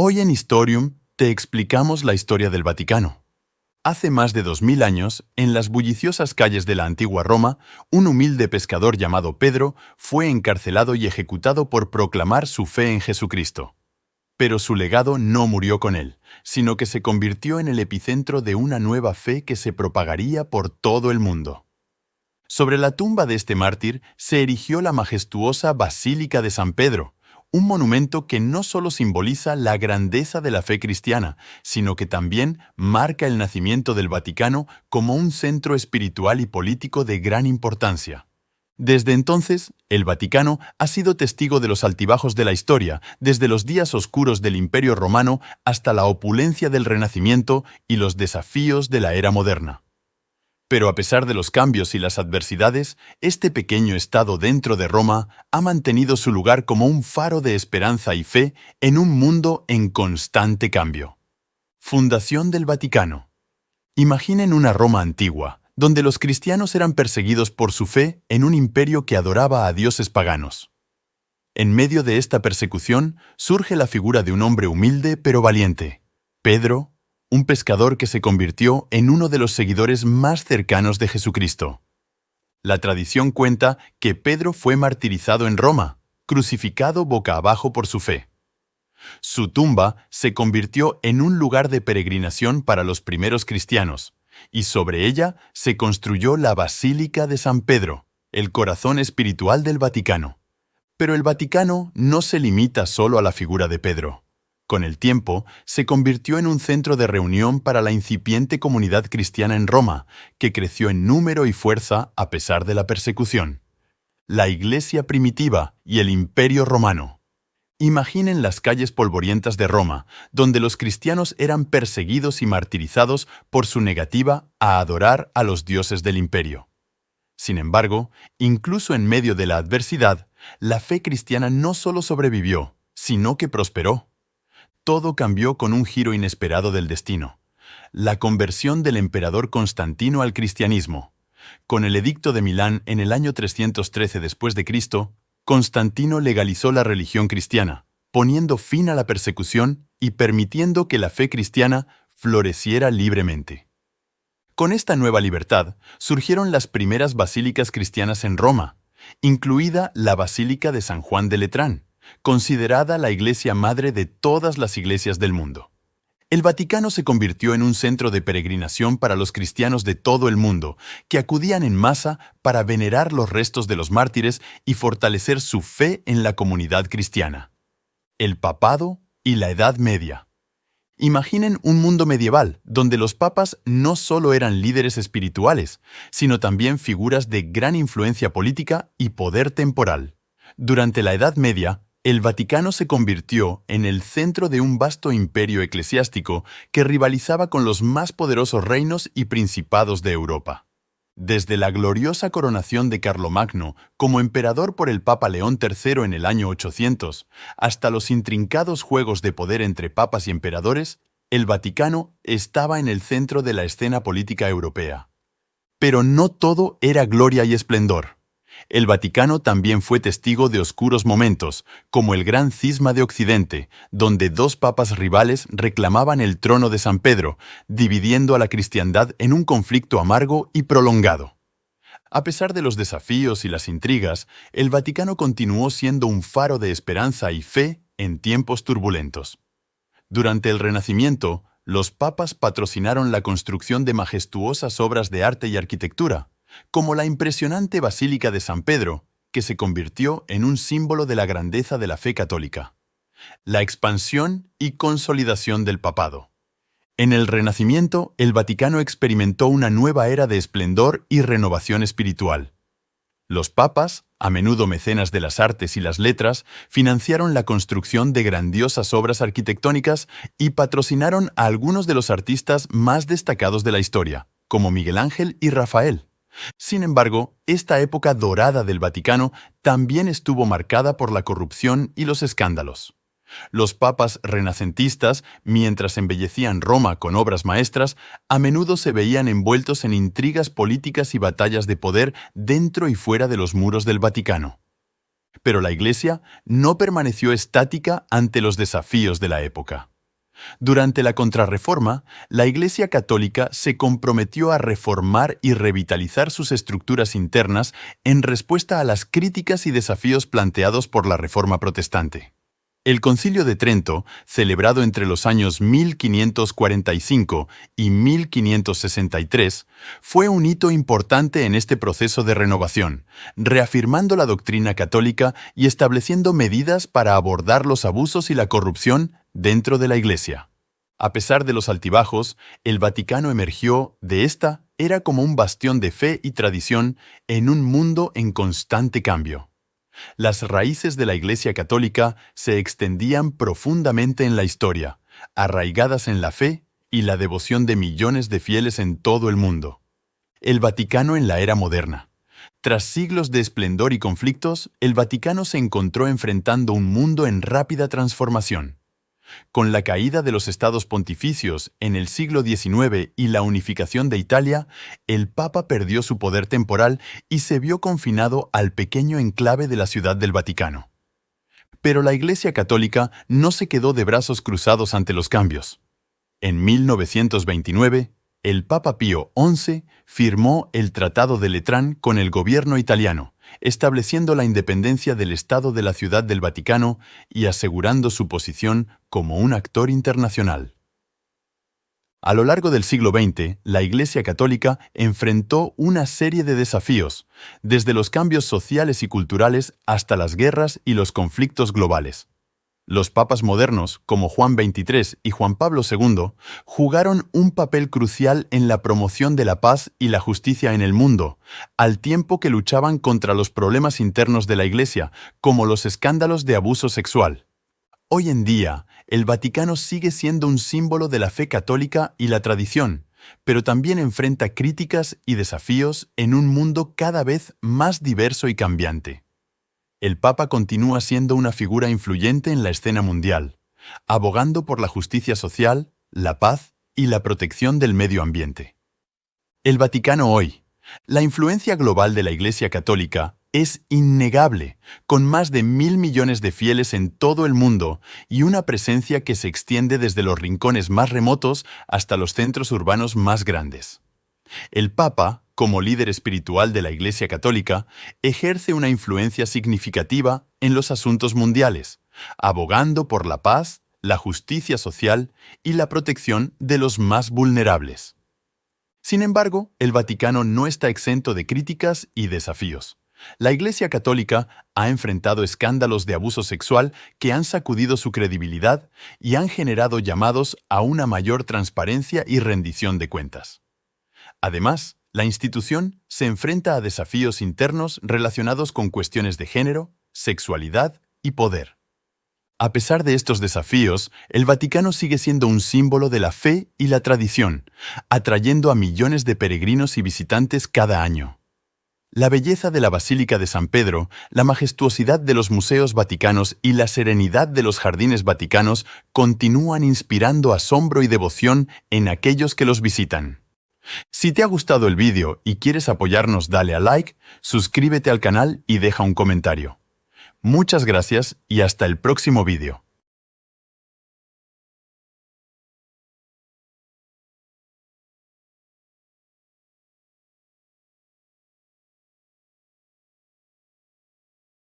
Hoy en Historium te explicamos la historia del Vaticano. Hace más de 2000 años, en las bulliciosas calles de la antigua Roma, un humilde pescador llamado Pedro fue encarcelado y ejecutado por proclamar su fe en Jesucristo. Pero su legado no murió con él, sino que se convirtió en el epicentro de una nueva fe que se propagaría por todo el mundo. Sobre la tumba de este mártir se erigió la majestuosa Basílica de San Pedro, un monumento que no solo simboliza la grandeza de la fe cristiana, sino que también marca el nacimiento del Vaticano como un centro espiritual y político de gran importancia. Desde entonces, el Vaticano ha sido testigo de los altibajos de la historia, desde los días oscuros del Imperio Romano hasta la opulencia del Renacimiento y los desafíos de la era moderna. Pero a pesar de los cambios y las adversidades, este pequeño estado dentro de Roma ha mantenido su lugar como un faro de esperanza y fe en un mundo en constante cambio. Fundación del Vaticano. Imaginen una Roma antigua, donde los cristianos eran perseguidos por su fe en un imperio que adoraba a dioses paganos. En medio de esta persecución surge la figura de un hombre humilde pero valiente, Pedro, un pescador que se convirtió en uno de los seguidores más cercanos de Jesucristo. La tradición cuenta que Pedro fue martirizado en Roma, crucificado boca abajo por su fe. Su tumba se convirtió en un lugar de peregrinación para los primeros cristianos, y sobre ella se construyó la Basílica de San Pedro, el corazón espiritual del Vaticano. Pero el Vaticano no se limita solo a la figura de Pedro. Con el tiempo, se convirtió en un centro de reunión para la incipiente comunidad cristiana en Roma, que creció en número y fuerza a pesar de la persecución. La Iglesia primitiva y el Imperio Romano. Imaginen las calles polvorientas de Roma, donde los cristianos eran perseguidos y martirizados por su negativa a adorar a los dioses del imperio. Sin embargo, incluso en medio de la adversidad, la fe cristiana no solo sobrevivió, sino que prosperó. Todo cambió con un giro inesperado del destino: la conversión del emperador Constantino al cristianismo. Con el Edicto de Milán en el año 313 después de Cristo, Constantino legalizó la religión cristiana, poniendo fin a la persecución y permitiendo que la fe cristiana floreciera libremente. Con esta nueva libertad surgieron las primeras basílicas cristianas en Roma, incluida la Basílica de San Juan de Letrán, considerada la iglesia madre de todas las iglesias del mundo. El Vaticano se convirtió en un centro de peregrinación para los cristianos de todo el mundo, que acudían en masa para venerar los restos de los mártires y fortalecer su fe en la comunidad cristiana. El papado y la Edad Media. Imaginen un mundo medieval, donde los papas no solo eran líderes espirituales, sino también figuras de gran influencia política y poder temporal. Durante la Edad Media, el Vaticano se convirtió en el centro de un vasto imperio eclesiástico que rivalizaba con los más poderosos reinos y principados de Europa. Desde la gloriosa coronación de Carlomagno como emperador por el Papa León III en el año 800, hasta los intrincados juegos de poder entre papas y emperadores, el Vaticano estaba en el centro de la escena política europea. Pero no todo era gloria y esplendor. El Vaticano también fue testigo de oscuros momentos, como el Gran Cisma de Occidente, donde dos papas rivales reclamaban el trono de San Pedro, dividiendo a la cristiandad en un conflicto amargo y prolongado. A pesar de los desafíos y las intrigas, el Vaticano continuó siendo un faro de esperanza y fe en tiempos turbulentos. Durante el Renacimiento, los papas patrocinaron la construcción de majestuosas obras de arte y arquitectura, como la impresionante Basílica de San Pedro, que se convirtió en un símbolo de la grandeza de la fe católica. La expansión y consolidación del papado. En el Renacimiento, el Vaticano experimentó una nueva era de esplendor y renovación espiritual. Los papas, a menudo mecenas de las artes y las letras, financiaron la construcción de grandiosas obras arquitectónicas y patrocinaron a algunos de los artistas más destacados de la historia, como Miguel Ángel y Rafael. Sin embargo, esta época dorada del Vaticano también estuvo marcada por la corrupción y los escándalos. Los papas renacentistas, mientras embellecían Roma con obras maestras, a menudo se veían envueltos en intrigas políticas y batallas de poder dentro y fuera de los muros del Vaticano. Pero la Iglesia no permaneció estática ante los desafíos de la época. Durante la Contrarreforma, la Iglesia Católica se comprometió a reformar y revitalizar sus estructuras internas en respuesta a las críticas y desafíos planteados por la Reforma Protestante. El Concilio de Trento, celebrado entre los años 1545 y 1563, fue un hito importante en este proceso de renovación, reafirmando la doctrina católica y estableciendo medidas para abordar los abusos y la corrupción dentro de la Iglesia. A pesar de los altibajos, el Vaticano emergió de esta era como un bastión de fe y tradición en un mundo en constante cambio. Las raíces de la Iglesia Católica se extendían profundamente en la historia, arraigadas en la fe y la devoción de millones de fieles en todo el mundo. El Vaticano en la era moderna. Tras siglos de esplendor y conflictos, el Vaticano se encontró enfrentando un mundo en rápida transformación. Con la caída de los estados pontificios en el siglo XIX y la unificación de Italia, el Papa perdió su poder temporal y se vio confinado al pequeño enclave de la Ciudad del Vaticano. Pero la Iglesia Católica no se quedó de brazos cruzados ante los cambios. En 1929, el Papa Pío XI firmó el Tratado de Letrán con el gobierno italiano, estableciendo la independencia del Estado de la Ciudad del Vaticano y asegurando su posición como un actor internacional. A lo largo del siglo XX, la Iglesia Católica enfrentó una serie de desafíos, desde los cambios sociales y culturales hasta las guerras y los conflictos globales. Los papas modernos, como Juan XXIII y Juan Pablo II, jugaron un papel crucial en la promoción de la paz y la justicia en el mundo, al tiempo que luchaban contra los problemas internos de la Iglesia, como los escándalos de abuso sexual. Hoy en día, el Vaticano sigue siendo un símbolo de la fe católica y la tradición, pero también enfrenta críticas y desafíos en un mundo cada vez más diverso y cambiante. El Papa continúa siendo una figura influyente en la escena mundial, abogando por la justicia social, la paz y la protección del medio ambiente. El Vaticano hoy. La influencia global de la Iglesia Católica es innegable, con más de 1.000 millones de fieles en todo el mundo y una presencia que se extiende desde los rincones más remotos hasta los centros urbanos más grandes. El Papa, como líder espiritual de la Iglesia Católica, ejerce una influencia significativa en los asuntos mundiales, abogando por la paz, la justicia social y la protección de los más vulnerables. Sin embargo, el Vaticano no está exento de críticas y desafíos. La Iglesia Católica ha enfrentado escándalos de abuso sexual que han sacudido su credibilidad y han generado llamados a una mayor transparencia y rendición de cuentas. Además, la institución se enfrenta a desafíos internos relacionados con cuestiones de género, sexualidad y poder. A pesar de estos desafíos, el Vaticano sigue siendo un símbolo de la fe y la tradición, atrayendo a millones de peregrinos y visitantes cada año. La belleza de la Basílica de San Pedro, la majestuosidad de los museos vaticanos y la serenidad de los jardines vaticanos continúan inspirando asombro y devoción en aquellos que los visitan. Si te ha gustado el vídeo y quieres apoyarnos, dale a like, suscríbete al canal y deja un comentario. Muchas gracias y hasta el próximo vídeo.